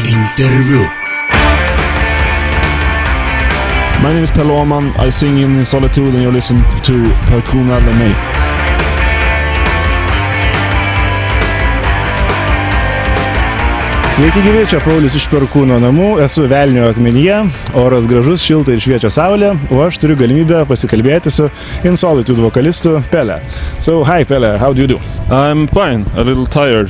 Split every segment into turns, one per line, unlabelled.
Interview.
My name is Pelle Åhman. I sing in Solitude and you're listening to Perkūno, namai.
Sveiki gyvi, čia Paulius iš Perkūno namų, esu Velnio akmenyje, oras gražus, šilta ir šviečia saulė, o aš turiu galimybę pasikalbėti su In Solitude vokalistu Pelle. So, hi Pelle, how do you do?
I'm fine, a little tired.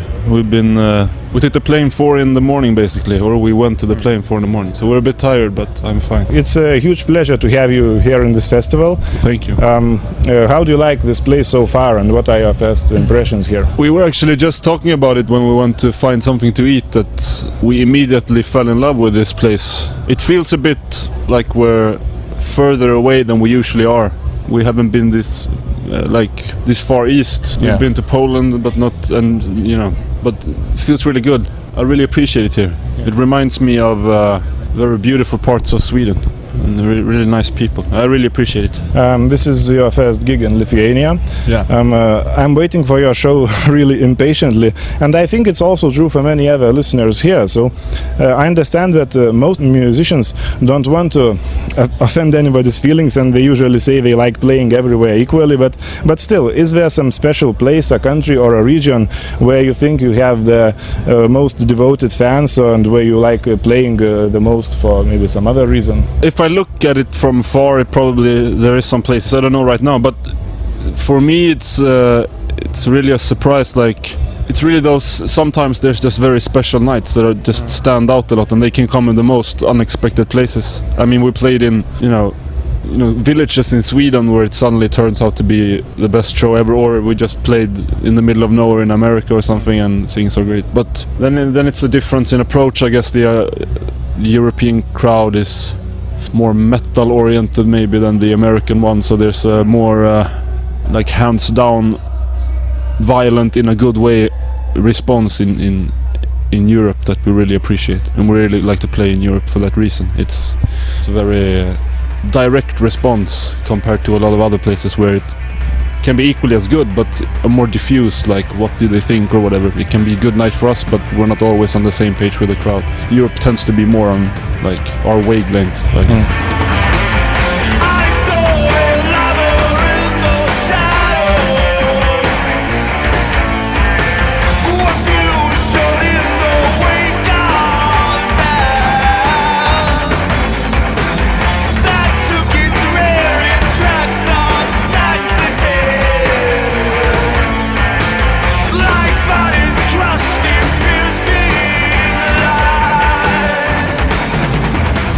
We took the plane 4 in the morning basically, or we went to the plane 4 in the morning. So we're a bit tired, but I'm fine.
It's a huge pleasure to have you here in this festival.
Thank you.
How do you like this place so far and what are your first impressions here?
We were actually just talking about it when we went to find something to eat, that we immediately fell in love with this place. It feels a bit like we're further away than we usually are. We haven't been this far east. We've been to Poland, but not, but it feels really good. I really appreciate it here. Yeah. It reminds me of very beautiful parts of Sweden and really nice people. I really appreciate it.
This is your first gig in Lithuania.
Yeah.
I'm waiting for your show really impatiently, and I think it's also true for many other listeners here. So I understand that most musicians don't want to offend anybody's feelings, and they usually say they like playing everywhere equally. But still, is there some special place, a country or a region where you think you have the most devoted fans, and where you like playing the most for maybe some other reason?
If I look at it from far, there is some places I don't know right now, but for me it's really a surprise. Like, it's really those, sometimes there's just very special nights that are just stand out a lot, and they can come in the most unexpected places. I mean, we played in villages in Sweden where it suddenly turns out to be the best show ever, or we just played in the middle of nowhere in America or something and things are great. But then it's a difference in approach. I guess the European crowd is more metal oriented maybe than the American one, so there's a more like hands down violent in a good way response in Europe that we really appreciate, and we really like to play in Europe for that reason. It's a very direct response compared to a lot of other places where it can be equally as good but a more diffuse, like what do they think or whatever. It can be a good night for us, but we're not always on the same page with the crowd. Europe tends to be more on like our wavelength, like.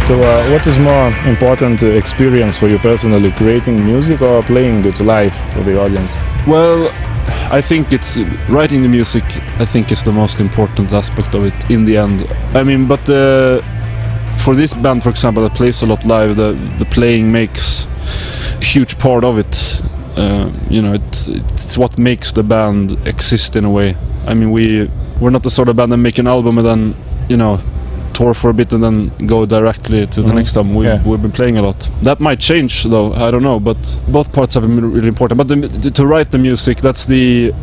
So what is more important experience for you personally, creating music or playing it live for the audience?
Well, I think it's writing the music. I think is the most important aspect of it in the end. I mean, but for this band, for example, that plays a lot live, the playing makes a huge part of it. It's what makes the band exist in a way. I mean, we're not the sort of band that make an album and then tour for a bit and then go directly to the next album. We've been playing a lot. That might change though, I don't know, but both parts have been really important. But to write the music, that's the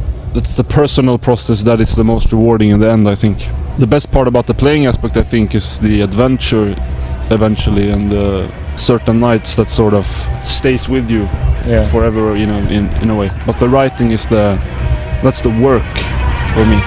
personal process that is the most rewarding in the end, I think. The best part about the playing aspect, I think, is the adventure eventually, and certain nights that sort of stays with you forever, in a way. But the writing is that's the work for me.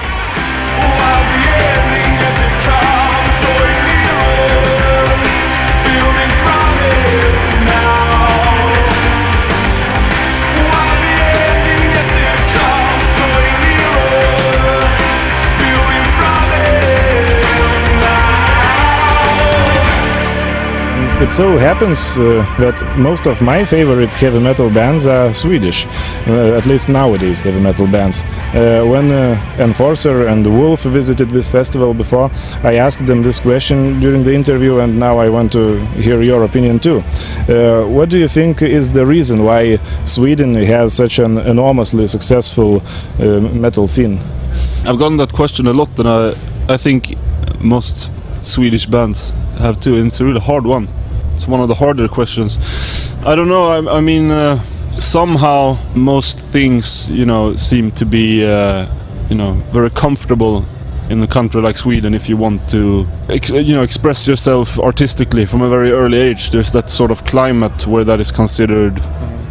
It so happens that most of my favorite heavy metal bands are Swedish, at least nowadays heavy metal bands. When Enforcer and Wolf visited this festival before, I asked them this question during the interview, and now I want to hear your opinion too. What do you think is the reason why Sweden has such an enormously successful metal scene?
I've gotten that question a lot, and I think most Swedish bands have too, and it's a really hard one. It's one of the harder questions. I don't know, I mean, somehow most things, seem to be, very comfortable in a country like Sweden, if you want to express yourself artistically from a very early age, there's that sort of climate where that is considered.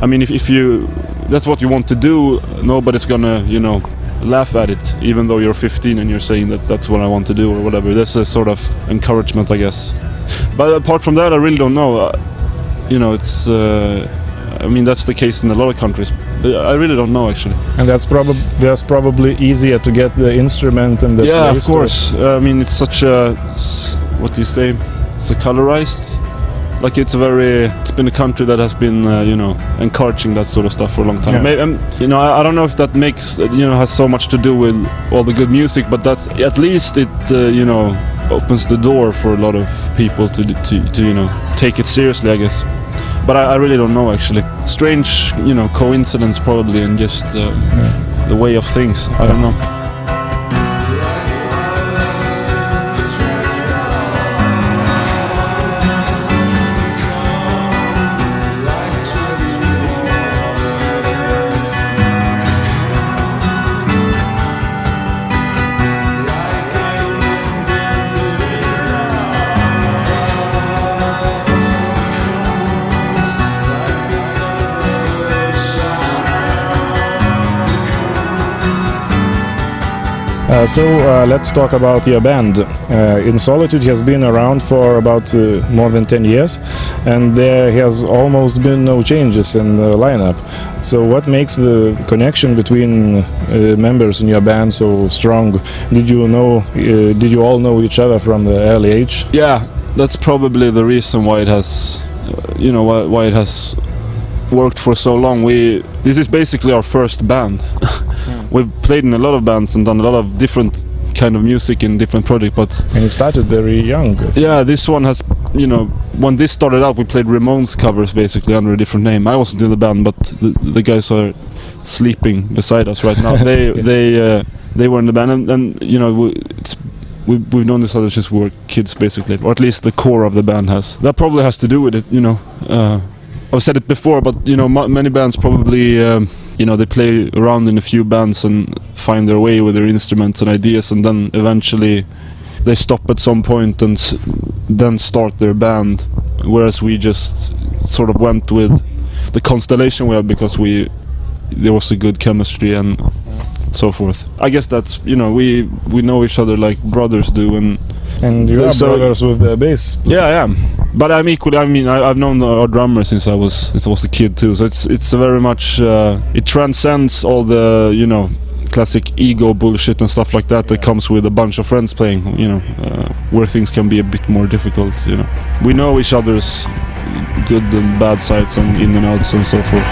I mean, if you that's what you want to do, nobody's gonna laugh at it, even though you're 15 and you're saying that that's what I want to do or whatever. There's a sort of encouragement, I guess. But apart from that, I really don't know. It's I mean, that's the case in a lot of countries. But I really don't know, actually.
And that's probably easier to get the instrument and the
yeah,
place
of course. I mean, it's such a what do you say? It's a colorized. Like it's been a country that has been encouraging that sort of stuff for a long time.
Yeah.
Maybe, I don't know if that makes has so much to do with all the good music, but that's at least it opens the door for a lot of people to take it seriously, I guess. But I really don't know, actually. Strange coincidence probably, and just the way of things. I don't know.
So let's talk about your band. In Solitude has been around for about more than 10 years, and there has almost been no changes in the lineup. So what makes the connection between members in your band so strong? Did you all know each other from the early age?
Yeah, that's probably the reason why it has why it has worked for so long. This is basically our first band. We've played in a lot of bands and done a lot of different kind of music in different projects, but...
And you started very young.
Yeah, this one has, when this started out, we played Ramones covers basically under a different name. I wasn't in the band, but the guys are sleeping beside us right now. They were in the band, and we've known each other since we were kids, basically, or at least the core of the band has. That probably has to do with it, I've said it before, but many bands probably they play around in a few bands and find their way with their instruments and ideas, and then eventually they stop at some point and then start their band. Whereas we just sort of went with the constellation we had because there was a good chemistry and so forth. I guess that's we know each other like brothers do,
and you are brothers with the bass.
Yeah. But I'm equally. I mean, I've known our drummer since I was a kid too. So it's very much. It transcends all the classic ego bullshit and stuff like that comes with a bunch of friends playing. Where things can be a bit more difficult. We know each other's good and bad sides and in and outs and so forth.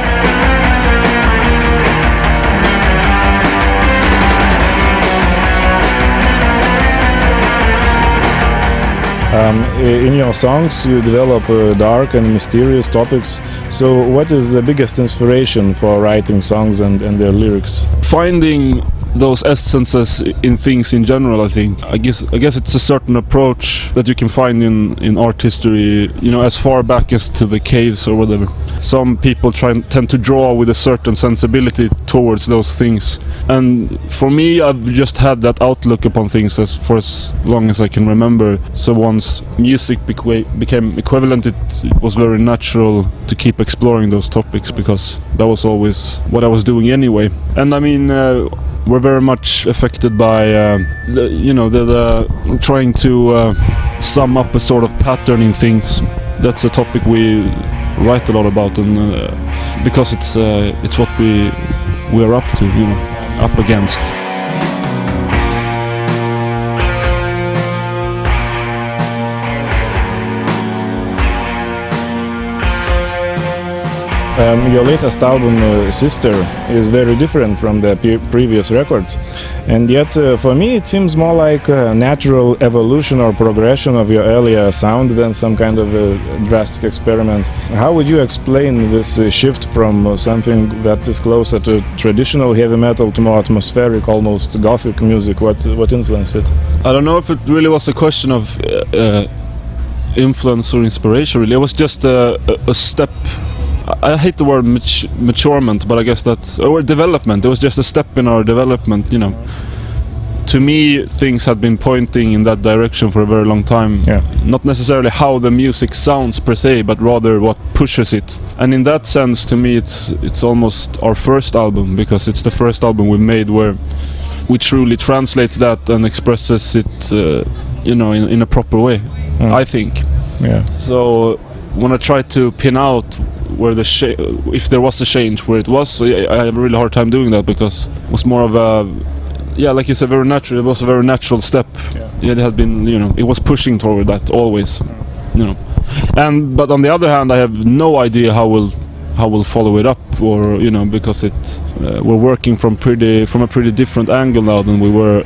In your songs you develop dark and mysterious topics, so what is the biggest inspiration for writing songs and their lyrics?
Finding those essences in things in general, I think. I guess it's a certain approach that you can find in art history, as far back as to the caves or whatever. Some people tend to draw with a certain sensibility towards those things. And for me, I've just had that outlook upon things for as long as I can remember. So once music became equivalent, it was very natural to keep exploring those topics, because that was always what I was doing anyway. And I mean, we're very much affected by the trying to sum up a sort of pattern in things. That's a topic we write a lot about, and because it's what we're up to, up against.
Your latest album, Sister, is very different from the previous records, and yet for me it seems more like a natural evolution or progression of your earlier sound than some kind of a drastic experiment. How would you explain this shift from something that is closer to traditional heavy metal to more atmospheric, almost gothic music? What influenced it?
I don't know if it really was a question of influence or inspiration, really. It was just a step. I hate the word maturement, but I guess that's or development. It was just a step in our development, to me, things had been pointing in that direction for a very long time.
Yeah.
Not necessarily how the music sounds per se, but rather what pushes it. And in that sense, to me, it's almost our first album, because it's the first album we made where we truly translate that and expresses it, in a proper way. I think.
Yeah.
So when I try to pin out where if there was a change, where it was, I have a really hard time doing that, because it was more of a, like you said, very natural. It was a very natural step. Yeah, it had been, it was pushing toward that always, but on the other hand, I have no idea how we'll follow it up, or because we're working from a pretty different angle now than we were,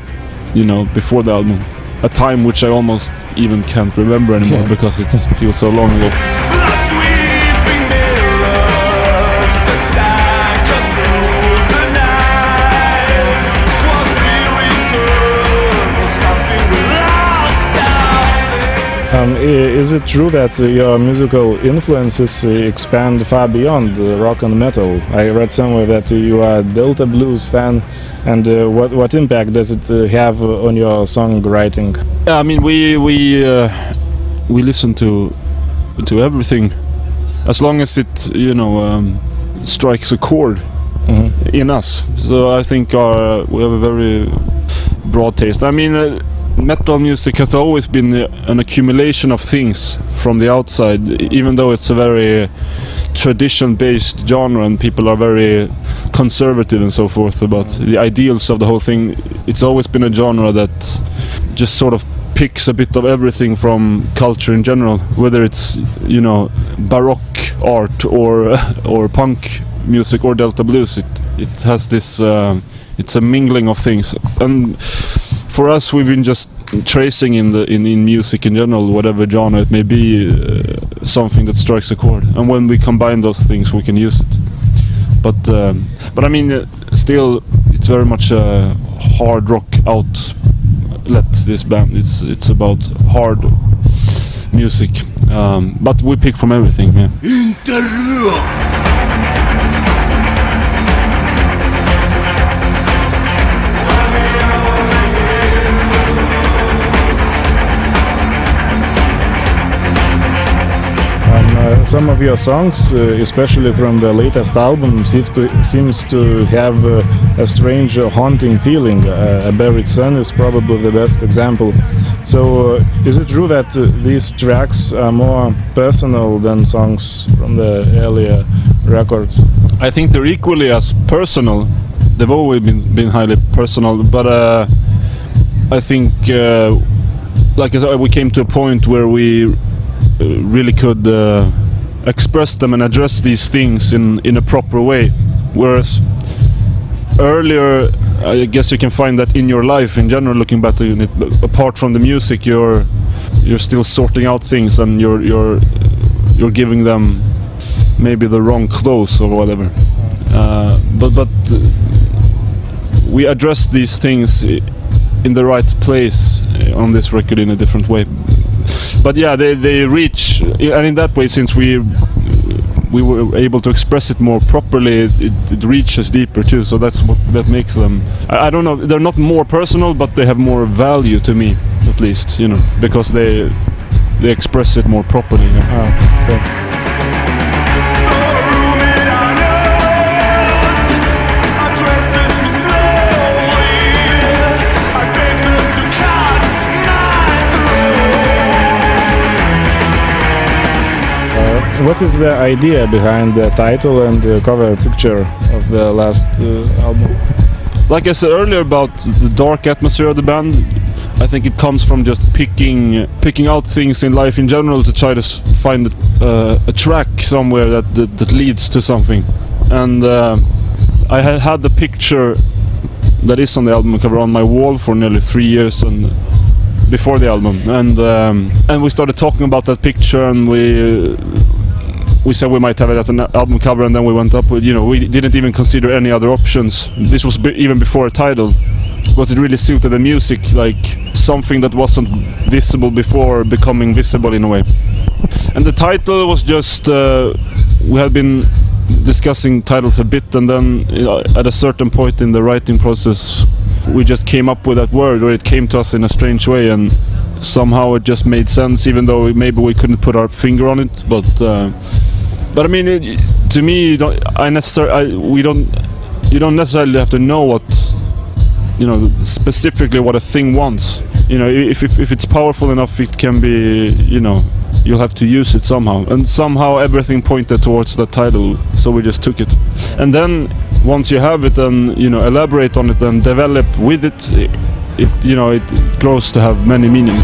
before the album. A time which I almost even can't remember anymore, because it feels so long ago.
Is it true that your musical influences expand far beyond rock and metal? I read somewhere that you are a Delta blues fan, and what impact does it have on your songwriting?
Yeah, I mean, we listen to everything, as long as it strikes a chord in us. So I think we have a very broad taste. I mean. Metal music has always been an accumulation of things from the outside, even though it's a very tradition-based genre and people are very conservative and so forth about the ideals of the whole thing. It's always been a genre that just sort of picks a bit of everything from culture in general, whether it's baroque art or punk music or Delta blues. It has this it's a mingling of things, and for us, we've been just tracing in music in general, whatever genre it may be, something that strikes a chord, and when we combine those things, we can use it. But I mean, still, it's very much a hard rock outlet. This band, it's about hard music, but we pick from everything. Yeah.
Some of your songs, especially from the latest album, seems to have a strange, haunting feeling. A Buried Sun is probably the best example. So, is it true that these tracks are more personal than songs from the earlier records?
I think they're equally as personal. They've always been highly personal, but I think, like I said, we came to a point where we really could express them and address these things in a proper way, whereas earlier, I guess you can find that in your life in general, looking back to it, apart from the music, you're still sorting out things, and you're giving them maybe the wrong clothes or whatever, but we address these things in the right place on this record in a different way. But yeah, they reach, and in that way, since we were able to express it more properly, it reaches deeper too. So that's what that makes them. I don't know, they're not more personal, but they have more value to me, at least, because they express it more properly.
Okay. What is the idea behind the title and the cover picture of the last album?
Like I said earlier about the dark atmosphere of the band, I think it comes from just picking out things in life in general to try to find a track somewhere that leads to something. And I had the picture that is on the album cover on my wall for nearly 3 years and before the album, and we started talking about that picture, and we said we might have it as an album cover, and then we went up with, we didn't even consider any other options. This was even before a title, because it really suited the music, like something that wasn't visible before becoming visible in a way. And the title was just, we had been discussing titles a bit, and then at a certain point in the writing process we just came up with that word, or it came to us in a strange way, and somehow it just made sense, even though maybe we couldn't put our finger on it. But I mean, to me, you don't necessarily have to know what, you know, specifically what a thing wants. You know, if it's powerful enough, it can be, you know, you'll have to use it somehow. And somehow everything pointed towards that title, so we just took it. And then once you have it, and you know, elaborate on it and develop with it, you know, it grows to have many meanings.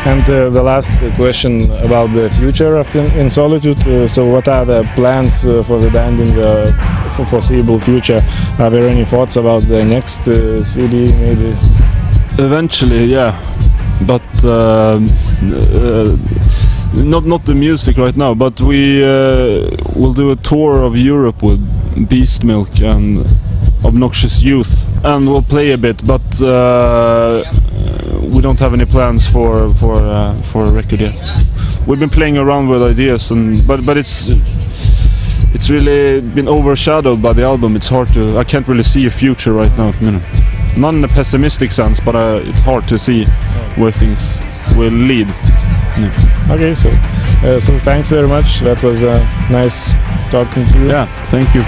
And the last question about the future of In Solitude. So what are the plans for the band in the foreseeable future? Are there any thoughts about the next CD maybe?
Eventually, yeah, but not the music right now. But we will do a tour of Europe with Beast Milk and Obnoxious Youth, and we'll play a bit. But we don't have any plans for a record yet. We've been playing around with ideas, but it's really been overshadowed by the album. It's hard to. I can't really see a future right now. You know, not in a pessimistic sense, but it's hard to see where things will lead. Yeah.
Okay, so thanks very much. That was nice talking to you.
Yeah, thank you.